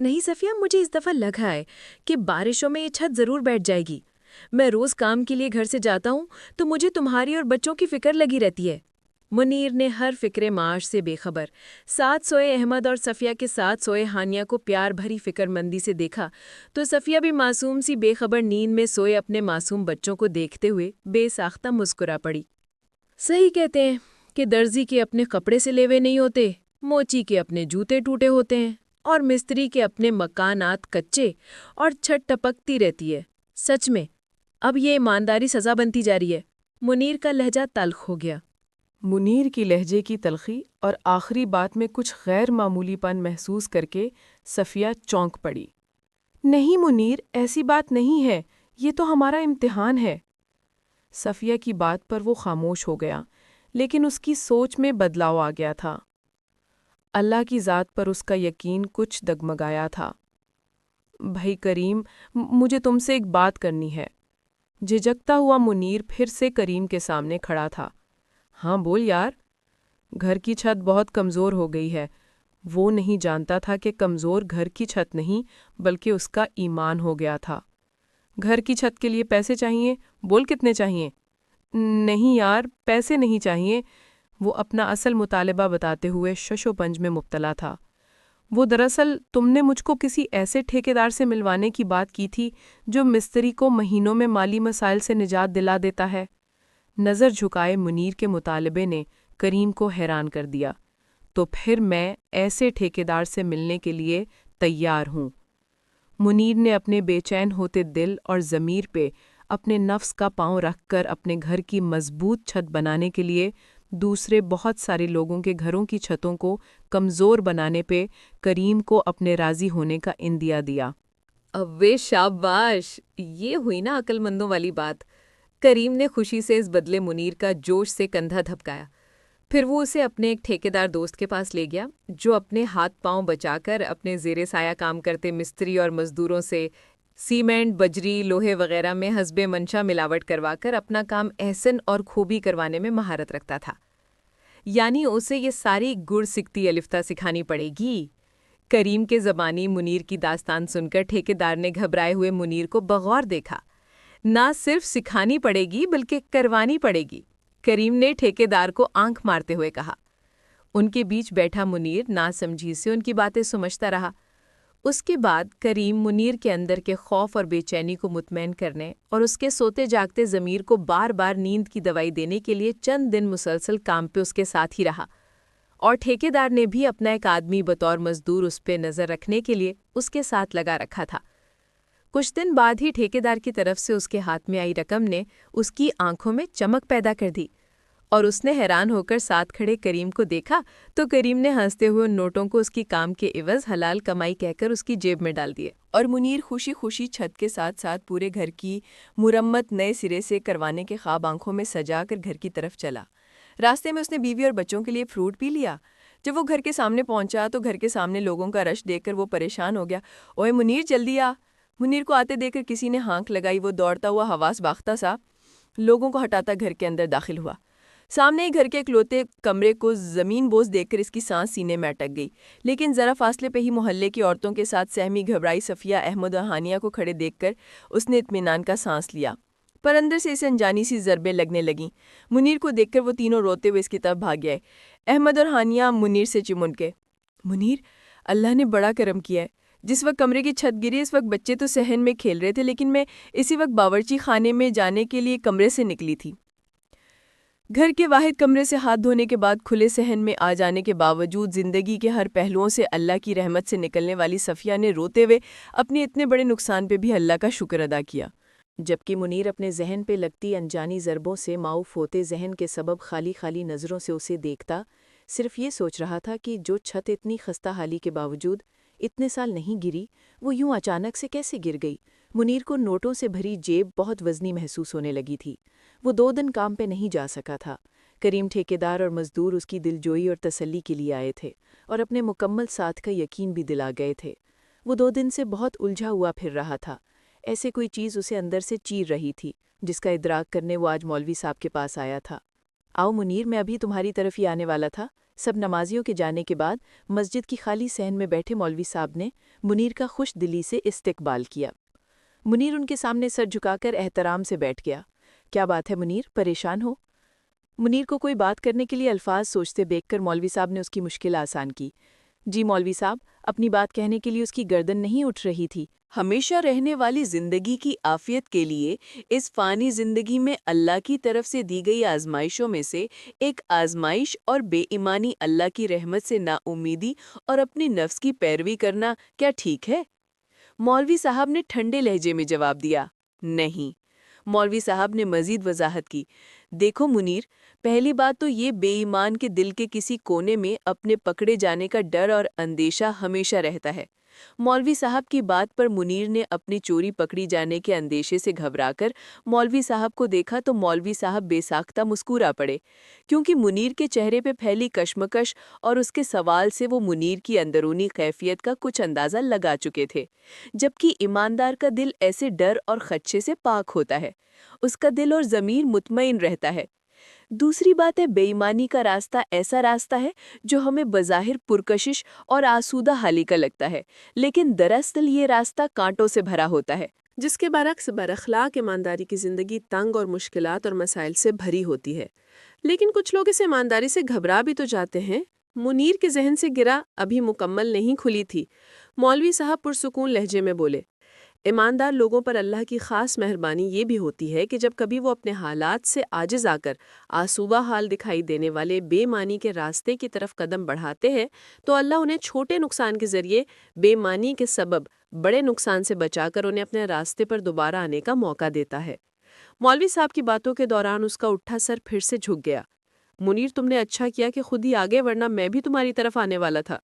نہیں صفیہ، مجھے اس دفعہ لگا ہے کہ بارشوں میں یہ چھت ضرور بیٹھ جائے گی۔ میں روز کام کے لیے گھر سے جاتا ہوں تو مجھے تمہاری اور بچوں کی فکر لگی رہتی ہے۔ منیر نے ہر فکر معاش سے بے خبر ساتھ سوئے احمد اور صفیہ کے ساتھ سوئے ہانیہ کو پیار بھری فکر مندی سے دیکھا تو صفیہ بھی معصوم سی بے خبر نیند میں سوئے اپنے معصوم بچوں کو دیکھتے ہوئے بے ساختہ مسکرا پڑی۔ صحیح کہتے ہیں کہ درزی کے اپنے کپڑے سے لیوے نہیں ہوتے، موچی کے اپنے جوتے ٹوٹے ہوتے ہیں، اور مستری کے اپنے مکانات کچے اور چھت ٹپکتی رہتی ہے۔ سچ میں اب یہ ایمانداری سزا بنتی جا رہی ہے۔ منیر کا لہجہ تلخ ہو گیا۔ منیر کی لہجے کی تلخی اور آخری بات میں کچھ غیر معمولی پن محسوس کر کے صفیہ چونک پڑی۔ نہیں منیر، ایسی بات نہیں ہے، یہ تو ہمارا امتحان ہے۔ صفیہ کی بات پر وہ خاموش ہو گیا، لیکن اس کی سوچ میں بدلاؤ آ گیا تھا۔ اللہ کی ذات پر اس کا یقین کچھ ڈگمگایا تھا۔ بھائی کریم، مجھے تم سے ایک بات کرنی ہے۔ جھجکتا ہوا منیر پھر سے کریم کے سامنے کھڑا تھا۔ ہاں بول یار۔ گھر کی چھت بہت کمزور ہو گئی ہے۔ وہ نہیں جانتا تھا کہ کمزور گھر کی چھت نہیں بلکہ اس کا ایمان ہو گیا تھا۔ گھر کی چھت کے لیے پیسے چاہیے، بول کتنے چاہیے؟ نہیں یار، پیسے نہیں چاہیے۔ وہ اپنا اصل مطالبہ بتاتے ہوئے شش و پنج میں مبتلا تھا۔ وہ دراصل تم نے مجھ کو کسی ایسے ٹھیکیدار سے ملوانے کی بات کی تھی جو مستری کو مہینوں میں مالی مسائل سے نجات دلا دیتا ہے۔ نظر جھکائے منیر کے مطالبے نے کریم کو حیران کر دیا۔ تو پھر میں ایسے ٹھیکیدار سے ملنے کے لیے تیار ہوں۔ منیر نے اپنے بے چین ہوتے دل اور ضمیر پہ اپنے نفس کا پاؤں رکھ کر اپنے گھر کی مضبوط چھت بنانے کے لیے دوسرے بہت سارے لوگوں کے گھروں کی چھتوں کو کمزور بنانے پہ کریم کو اپنے راضی ہونے کا عندیہ دیا۔ اوے شاباش، یہ ہوئی نا عقل مندوں والی بات۔ کریم نے خوشی سے اس بدلے منیر کا جوش سے کندھا دھپکایا۔ پھر وہ اسے اپنے ایک ٹھیکیدار دوست کے پاس لے گیا جو اپنے ہاتھ پاؤں بچا کر اپنے زیر سایہ کام کرتے مستری اور مزدوروں سے سیمنٹ، بجری، لوہے وغیرہ میں حسب منشا ملاوٹ کروا کر اپنا کام احسن اور خوبی کروانے میں مہارت رکھتا تھا۔ یعنی اسے یہ ساری گڑ سکتی الفتہ سکھانی پڑے گی۔ کریم کے زبانی منیر کی داستان سن کر ٹھیکیدار نے گھبرائے ہوئے منیر کو بغور دیکھا۔ نہ صرف سکھانی پڑے گی بلکہ کروانی پڑے گی، کریم نے ٹھیکیدار کو آنکھ مارتے ہوئے کہا۔ ان کے بیچ بیٹھا منیر ناسمجھی سے ان کی باتیں سمجھتا رہا۔ اس کے بعد کریم منیر کے اندر کے خوف اور بے چینی کو مطمئن کرنے اور اس کے سوتے جاگتے ضمیر کو بار بار نیند کی دوائی دینے کے لیے چند دن مسلسل کام پہ اس کے ساتھ ہی رہا، اور ٹھیکیدار نے بھی اپنا ایک آدمی بطور مزدور اس پہ نظر رکھنے کے لیے اس کے ساتھ لگا رکھا تھا۔ کچھ دن بعد ہی ٹھیکیدار کی طرف سے اس کے ہاتھ میں آئی رقم نے اس کی آنکھوں میں چمک پیدا کر دی، اور اس نے حیران ہو کر ساتھ کھڑے کریم کو دیکھا تو کریم نے ہنستے ہوئے ان نوٹوں کو اس کی کام کے عوض حلال کمائی کہہ کر اس کی جیب میں ڈال دیے، اور منیر خوشی خوشی چھت کے ساتھ ساتھ پورے گھر کی مرمت نئے سرے سے کروانے کے خواب آنکھوں میں سجا کر گھر کی طرف چلا۔ راستے میں اس نے بیوی اور بچوں کے لیے فروٹ پی لیا۔ جب وہ گھر کے سامنے پہنچا تو گھر کے سامنے لوگوں کا رش دیکھ کر وہ پریشان ہو گیا۔ اوئے منیر جلدی آ! منیر کو آتے دیکھ کر کسی نے ہانک لگائی۔ وہ دوڑتا ہوا حواس باختہ سا لوگوں کو ہٹاتا گھر کے اندر داخل ہوا۔ سامنے ہی گھر کے اکلوتے کمرے کو زمین بوس دیکھ کر اس کی سانس سینے میں اٹک گئی، لیکن ذرا فاصلے پہ ہی محلے کی عورتوں کے ساتھ سہمی گھبرائی صفیہ، احمد اور ہانیہ کو کھڑے دیکھ کر اس نے اطمینان کا سانس لیا، پر اندر سے اسے انجانی سی ضربیں لگنے لگیں۔ منیر کو دیکھ کر وہ تینوں روتے ہوئے اس کی طرف بھاگ گئے۔ احمد اور ہانیہ منیر سے چمن کے، منیر، اللہ نے بڑا کرم کیا ہے۔ جس وقت کمرے کی چھت گری اس وقت بچے تو صحن میں کھیل رہے تھے، لیکن میں اسی وقت باورچی خانے میں جانے کے لیے کمرے سے نکلی تھی۔ گھر کے واحد کمرے سے ہاتھ دھونے کے بعد کھلے صحن میں آ جانے کے باوجود زندگی کے ہر پہلوؤں سے اللہ کی رحمت سے نکلنے والی صفیہ نے روتے ہوئے اپنے اتنے بڑے نقصان پہ بھی اللہ کا شکر ادا کیا، جبکہ منیر اپنے ذہن پہ لگتی انجانی ضربوں سے معاف ہوتے ذہن کے سبب خالی خالی نظروں سے اسے دیکھتا صرف یہ سوچ رہا تھا کہ جو چھت اتنی خستہ حالی کے باوجود اتنے سال نہیں گری، وہ یوں اچانک سے کیسے گر گئی۔ منیر کو نوٹوں سے بھری جیب بہت وزنی محسوس ہونے لگی تھی۔ وہ 2 دن کام پہ نہیں جا سکا تھا۔ کریم ٹھیکیدار اور مزدور اس کی دلجوئی اور تسلی کے لیے آئے تھے اور اپنے مکمل ساتھ کا یقین بھی دلا گئے تھے۔ وہ 2 دن سے بہت الجھا ہوا پھر رہا تھا۔ ایسے کوئی چیز اسے اندر سے چیر رہی تھی جس کا ادراک کرنے وہ آج مولوی صاحب کے پاس آیا تھا۔ آؤ منیر، میں ابھی تمہاری طرف ہی آنے والا تھا، سب نمازیوں کے جانے کے بعد مسجد کی خالی صحن میں بیٹھے مولوی صاحب نے منیر کا خوش دلی سے استقبال کیا۔ منیر ان کے سامنے سر جھکا کر احترام سے بیٹھ گیا۔ کیا بات ہے منیر، پریشان ہو؟ منیر کو کوئی بات کرنے کے لیے الفاظ سوچتے دیکھ کر مولوی صاحب نے اس کی مشکل آسان کی۔ جی مولوی صاحب، اپنی بات کہنے کے لیے اس کی گردن نہیں اٹھ رہی تھی۔ ہمیشہ رہنے والی زندگی کی عافیت کے لیے اس فانی زندگی میں اللہ کی طرف سے دی گئی آزمائشوں میں سے ایک آزمائش اور بے ایمانی اللہ کی رحمت سے نا امیدی اور اپنی نفس کی پیروی کرنا کیا ٹھیک ہے؟ مولوی صاحب نے ٹھنڈے لہجے میں جواب دیا، نہیں۔ مولوی صاحب نے مزید وضاحت کی، دیکھو منیر، پہلی بات تو یہ بے ایمان کے دل کے کسی کونے میں اپنے پکڑے جانے کا ڈر اور اندیشہ ہمیشہ رہتا ہے۔ مولوی صاحب کی بات پر منیر نے اپنی چوری پکڑی جانے کے اندیشے سے گھبرا کر مولوی صاحب کو دیکھا تو مولوی صاحب بے ساختہ مسکرا پڑے، کیونکہ منیر کے چہرے پہ پھیلی کشمکش اور اس کے سوال سے وہ منیر کی اندرونی کیفیت کا کچھ اندازہ لگا چکے تھے، جبکہ ایماندار کا دل ایسے ڈر اور خدشے سے پاک ہوتا ہے، اس کا دل اور ضمیر مطمئن رہتا ہے۔ دوسری بات ہے، بے ایمانی کا راستہ ایسا راستہ ہے جو ہمیں بظاہر پرکشش اور آسودہ حالی کا لگتا ہے، لیکن دراصل یہ راستہ کانٹوں سے بھرا ہوتا ہے۔ جس کے برعکس براخلاق ایمانداری کی زندگی تنگ اور مشکلات اور مسائل سے بھری ہوتی ہے، لیکن کچھ لوگ اس ایمانداری سے گھبرا بھی تو جاتے ہیں۔ منیر کے ذہن سے گرا ابھی مکمل نہیں کھلی تھی۔ مولوی صاحب پرسکون لہجے میں بولے، ایماندار لوگوں پر اللہ کی خاص مہربانی یہ بھی ہوتی ہے کہ جب کبھی وہ اپنے حالات سے عاجز آ کر آسودہ حال دکھائی دینے والے بے معنی کے راستے کی طرف قدم بڑھاتے ہیں تو اللہ انہیں چھوٹے نقصان کے ذریعے بے معنی کے سبب بڑے نقصان سے بچا کر انہیں اپنے راستے پر دوبارہ آنے کا موقع دیتا ہے۔ مولوی صاحب کی باتوں کے دوران اس کا اٹھا سر پھر سے جھک گیا۔ منیر، تم نے اچھا کیا کہ خود ہی آگے، ورنہ میں بھی تمہاری طرف آنے والا تھا۔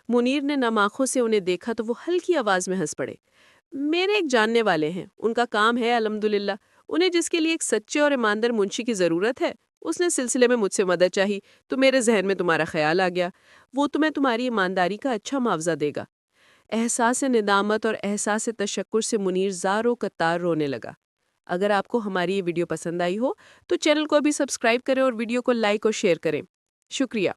منیر نے نم آنکھوں سے انہیں دیکھا تو وہ ہلکی آواز میں ہنس پڑے۔ میرے ایک جاننے والے ہیں، ان کا کام ہے الحمدللہ، انہیں جس کے لیے ایک سچے اور ایماندار منشی کی ضرورت ہے، اس نے سلسلے میں مجھ سے مدد چاہی تو میرے ذہن میں تمہارا خیال آ گیا۔ وہ تمہیں تمہاری ایمانداری کا اچھا معاوضہ دے گا۔ احساس ندامت اور احساس تشکر سے منیر زاروں قطار رونے لگا۔ اگر آپ کو ہماری یہ ویڈیو پسند آئی ہو تو چینل کو بھی سبسکرائب کریں اور ویڈیو کو لائک اور شیئر کریں۔ شکریہ۔